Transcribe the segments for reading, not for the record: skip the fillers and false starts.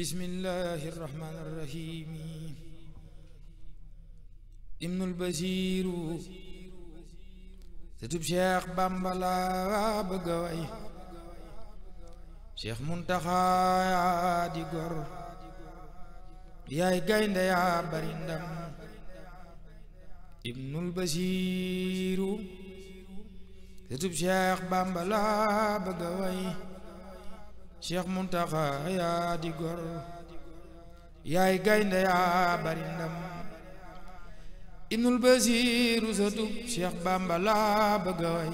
bismillahir rahmanir rahim ibnul basiru setub Cheikh Bamba la bëgg a way Cheikh Muntaxa di gor yaay gaynde yaa bari ndam ibnul basiru setub Cheikh Bamba la bëgg a way Cheikh Muntaxa yaa di gor yaay gaynde yaa bari ndam ibnul basiru setub Cheikh Bamba la bëgg a way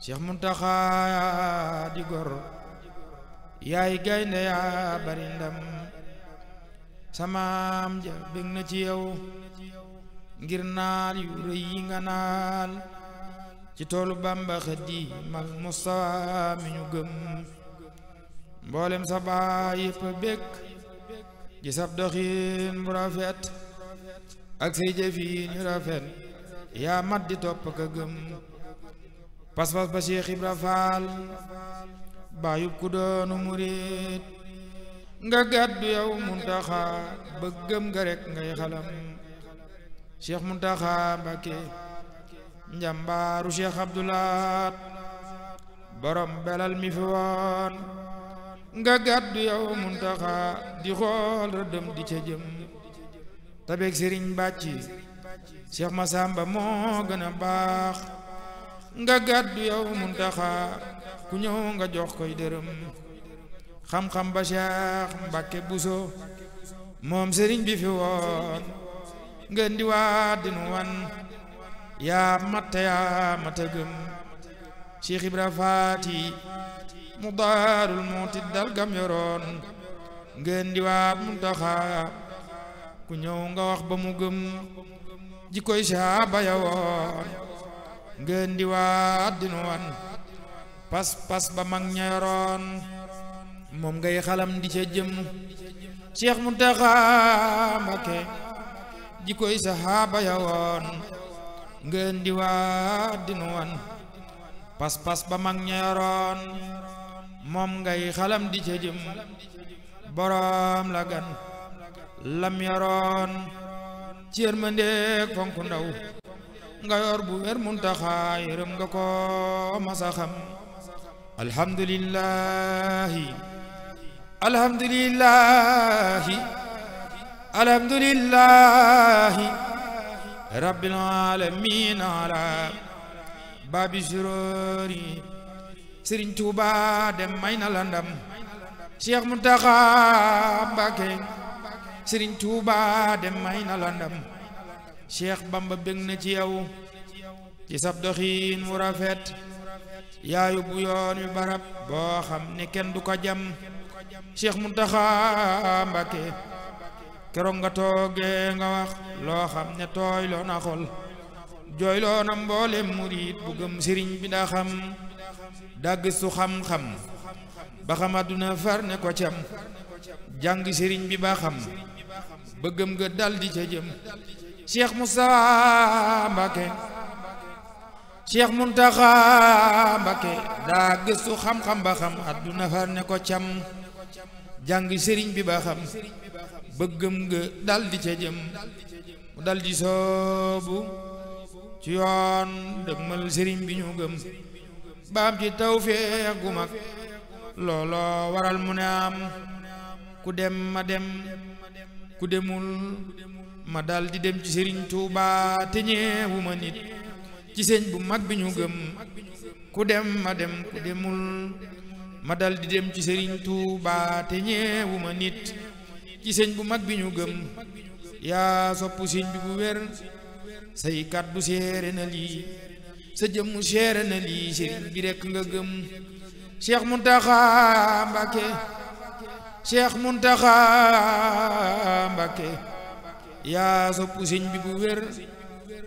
Cheikh Muntaxa yaa di gor yaay gaynde yaa bari ndam samaam ja bég na ci yow ngir naal yu rëy yi nga naal ci toolu Bamba Xaadimal Mustafa mi ñu gëm mboolem sa baay yépp bég ci sab doxin bu rafet ak say jëfin yu rafet yaa mat di topp ka gëm pas-pas ba Cheikh Ibra Faal baayub ku doonu murit nga gàddu yow Muntaxa bëggëm nga rek ngay xalam Cheikh Muntaxa Mbakke njàmbaaru Cheikh Abdoulaat borom belal mi fi woon nga gàddu yow Muntaxa di xool rëddëm di ca jëm tabeek sëriñ bàcci Cheikh Masamba moo gën a baax nga gàddu yow Muntaxa ku ñëw nga jox koy dërëm xam-xam ba Cheikh Mbakke Buso moom sëriñ bi fi woon ngeen di waat dinu wan yaa matta yaa mata gëm Cheikh Ibra Faati mu daarul muuti dal gam yoroon ngeen di waat Muntaxa ku ñëw nga wax ba mu gëm jikkoy saaba ya woon ngeen di waat dinu wan pas ba mag ña yoroon moom ngay xalam di ca jëm Cheikh Muntaxa Mbakke jikkoy saaba ya woon ngeen di waat dinu wan pas ba mag ña yoroon moom ngay xalam di ca jëm boroom la gan lam yoroon ci yërmandeek fonk ndaw nga yor bu wér Muntaxa yërëm nga ko masa xam alhamdulillahi alhamdulillahi alhamdulillahi rabbil alamin ala babi surori Sëriñ Tuuba dem may na la ndam Cheikh Muntaxa Mbakke Sëriñ Tuuba dem may na la ndam Cheikh Bamba bég na ci yow ci sab doxiin wu rafet yaayu bu yoon wi barab boo xam ne kenn du ko jam Cheikh Muntaxa Mbakke keroog nga toogee nga wax loo xam ne tooy loo na xol jooy loo na mboolem murit bu gëm sëriñ bi daa xam dagg su xam-xam ba xam àdduna far ne ko cam jàng sëriñ bi ba xam bëggëm nga dal di ca jëm Cheikh Mustafa Mbakke Cheikh Muntaxa Mbakke daa gëstu xam-xam ba xam àdduna far ne ko cam jàng sëriñ bi ba xam bëggëm nga dal di ca jëm mu dal di soobu ci yoon dëgmal sëriñ bi ñu gëm baam ci tawfeex gu mag looloo waral mu ne am ku dem ma dem ku demul ma dal di dem ci Sëriñ Tuuba te ñeewuma nit ci sëñ bu mag bi ñu gëm ku dem ma dem ku demul ma dal di dem ci Sëriñ Tuuba te ñeewuma nit ci sëñ bu mag bi ñu gëm yaa soppu sëñ bi bu wér say kàddu seere na lii sa jëmmu seere na lii sëriñ bi rekk nga gëm Cheikh Muntaxa Mbakke Cheikh Muntaxa Mbakke yaa soppu sëñ bi bu wér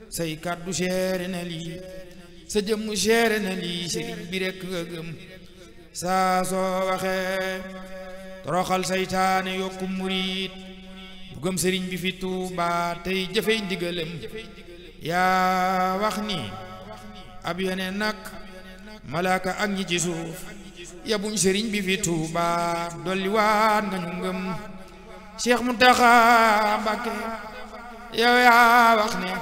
say kàddu seere na lii sa jëmmu seere na lii sëriñ bi rekk nga gëm saa soo waxee toroxal saytaane yokku murit bu gëm sëriñ bi fi Tuuba tey jëfey ndigalam yaa wax ni ab yoneen nag malaaka ak ñi ci suuf yabuñ sëriñ bi fi Tuuba dolli waat nga ñu ngëm Cheikh Muntaxa Mbàkke yow yaa wax ne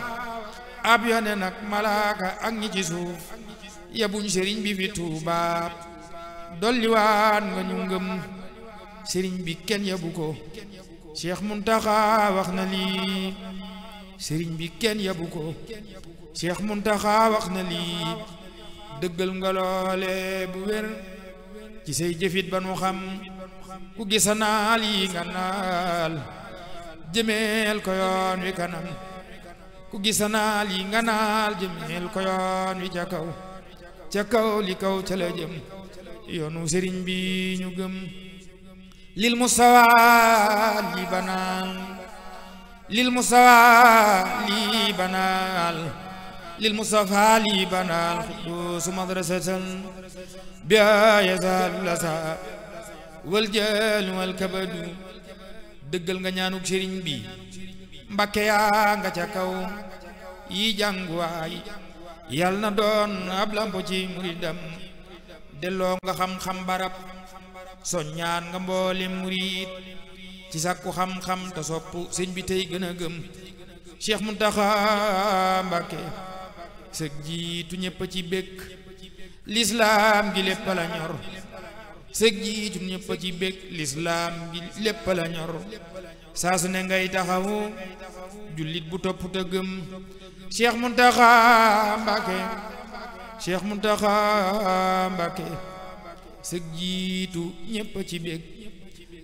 ab yone nag malaaka ak ñi ci suuf yabuñ sëriñ bi fi Tuuba dolli waat nga ñu ngëm sëriñ bi kenn yabu ko Cheikh Muntaxa wax na lii sëriñ bi kenn yabu ko Cheikh Muntaxa wax na lii dëggal nga loole bu wér ci say jëfit ba nu xam ku gisa naal yi nga naal jëmeel ko yoon wi kanam ku gisa naal yi nga naal jëmeel ko yoon wi ca kaw li kaw ca la jëm yoonu sëriñ bi ñu gëm lil musawa li banaal lil musawa li banaal lil mustafa li banaal xuddus madrasatan biya yazal lasa wal jël wal kabadu dëggal nga ñaanuk sëriñ bi Mbàkke yaa nga ca kaw yi jànguwaay yal na doon ab lampo ci muridam delloo nga xam-xam barab soññaan nga mboole murid ci sàkku xam-xam te sopp sëñ bi tey gën a gëm Cheikh Muntaxa Mbàkke sëg jiitu ñëpp ci békk lislaam gi lépp la ñor sëg jiitu ñëpp ci békk lislaam gi lépp la ñor saa su ne ngay taxawu jullit bu topp te gëm Cheikh Muntaxa Mbàkke Cheikh Muntaxa Mbàkke sëg jiitu ñëpp ci békk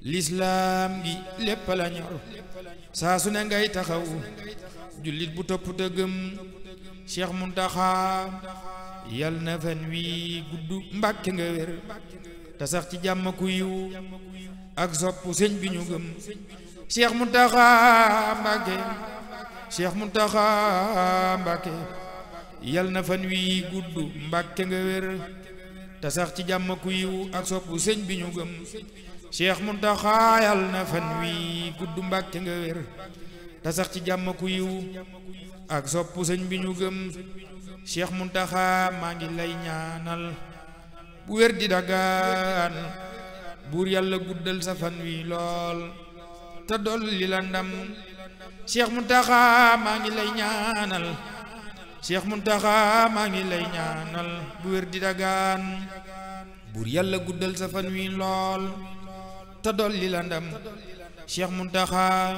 lislaam gi lépp la ñor saa su ne ngay taxawu jullit bu topp te gëm Cheikh Muntaxa yal na fan wi gudd Mbàkke nga wér te sax ci jàmm ku yiw ak sopp sëñ bi ñu gëm Cheikh Muntaxa Mbàkke Cheikh Muntaxa Mbàkke yal na fan wi gudd Mbàkke nga wér te sax ci jàmm ku yiw ak sopp sëñ bi ñu gëm Cheikh Muntaxa yal na fan wi gudd Mbàkke nga wér te sax ci jàmm ku yiw ak sopp sëñ bi ñu gëm Cheikh Muntaxa maa ngi lay ñaanal bu wér di dagaan buur yàlla guddal sa fan wi lool te dolli la ndam Cheikh Muntaxa maa ngi lay ñaanal Cheikh Muntaxa maa ngi lay ñaanal bu wér di dagaan buur yàlla guddal sa fan wi lool te dolli la ndam Cheikh Muntaxa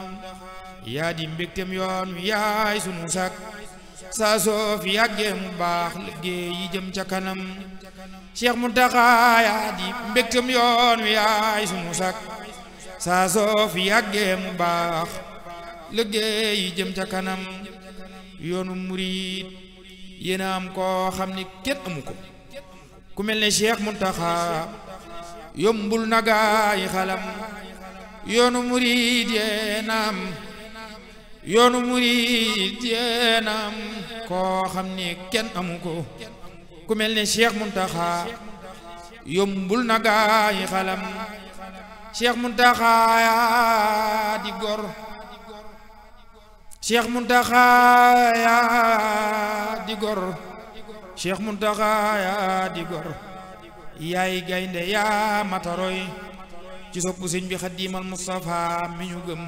yaa di mbégtem yoon wi yaay sunu sak saa soo fi yàggee mu baax liggéey yi jëm ca kanam Cheikh Muntaxa yaa di mbégtem yoon wi yaay sunu sak saa soo fi yàggee mu baax liggéey yi jëm ca kanam yoonu murid yéen a am koo xam ni kenn amu ko ku mel ne Cheikh Muntaxa yombul nagaay xalam yoonu murid yéen a am yoonu murid yéen a am koo xam ni kenn amu ko ku mel ne Cheikh Muntaxa yombul nagaay xalam Cheikh Muntaxa yaa di gor Cheikh Muntaxa yaa di gor Cheikh Muntaxa yaa di gor yaay gaynde yaa mataroy ci soppu sëñ bi Xaadimal Mustafa mi ñu gëm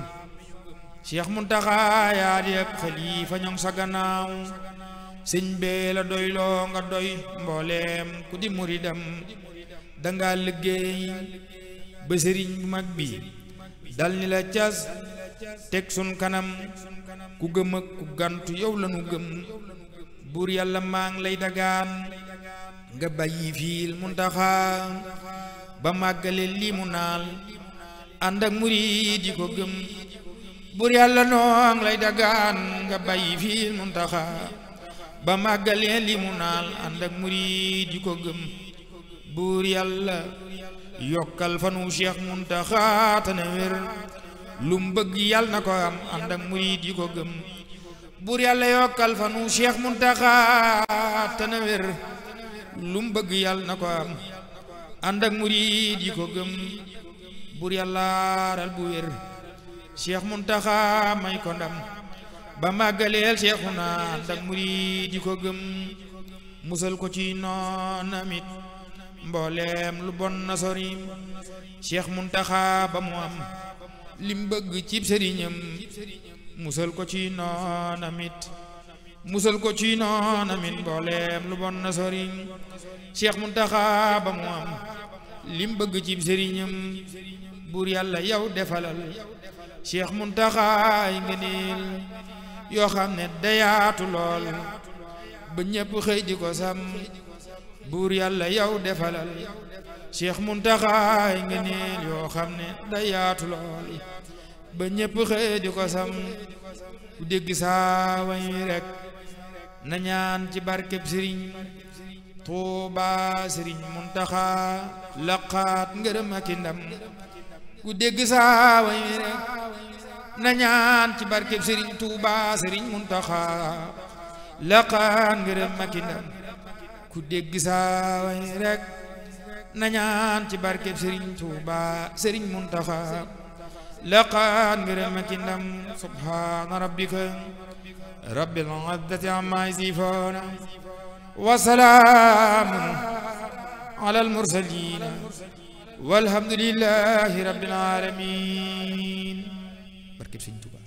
Cheikh Muntaxa yaa di ab xalifa ñoŋ sa gannaaw sëñ bee la doy loo nga doy mbooleem ku di muridam danga liggéey ba sëriñ bu mag bi dal ni la cas teg sun kanam ku gëm ak ku gantu yow la nu gëm buur yàlla maa ngi lay dagaan nga bàyyi fiil Muntaxa ba màggale lii mu naal ànd ak murid yi ko gëm buur yàlla noo ngi lay dagaan nga bàyyi fiil Muntaxa ba màggale lii mu naal ànd ak murid yi ko gëm buur yàlla yokkal fanu Cheikh Muntaxa tane wér lum bëgg yàlla na ko am ànd ak murid yi ko gëm buur yàlla yokkal fanu Cheikh Muntaxa tane wér lum bëgg yàlla na ko am ànd ak murid yi ko gëm buur yàlla ral bu wér Cheikh Muntaxa may ko ndam ba màggaleel Cheikhuna ànd ak murid yi ko gëm musal ko ci noonamit mbooleem lu bon na sori Cheikh Muntaxa ba mu am lim bëgg cib sëriñam musal ko ci noonamit musal ko ci noonamit mbooleem lu bon na sori Cheikh Muntaxa ba mu am lim bëgg cib sëriñam buur yàlla yow defalal Cheikh Muntaxa ay ngëneel yoo xam ne dayaatu lool ba ñépp xëy di ko sam buur yàlla yow defalal Cheikh Muntaxa ay ngëneel yoo xam ne dayaatu lool ba ñépp xëy di ko sam ku dégg saa way rek na ñaan ci barkeb sëriñ Tuuba sëriñ Muntaxa laqaat ngërëm ak ndam ku dégg saa way rek na ñaan ci barkeb sëriñ Tuuba sëriñ Muntaxa laqaat ngërëm ak ndam ku dégg saa way rek na ñaan ci barkeb sëriñ Tuuba sëriñ Muntaxa laqaat ngërëm ak ndam subhaana rabbika rabbil izzati amma yasifuun wa salaamun alal mursaliin walhamdulillahi rabbil aalamiin barkeb sëriñ Tuuba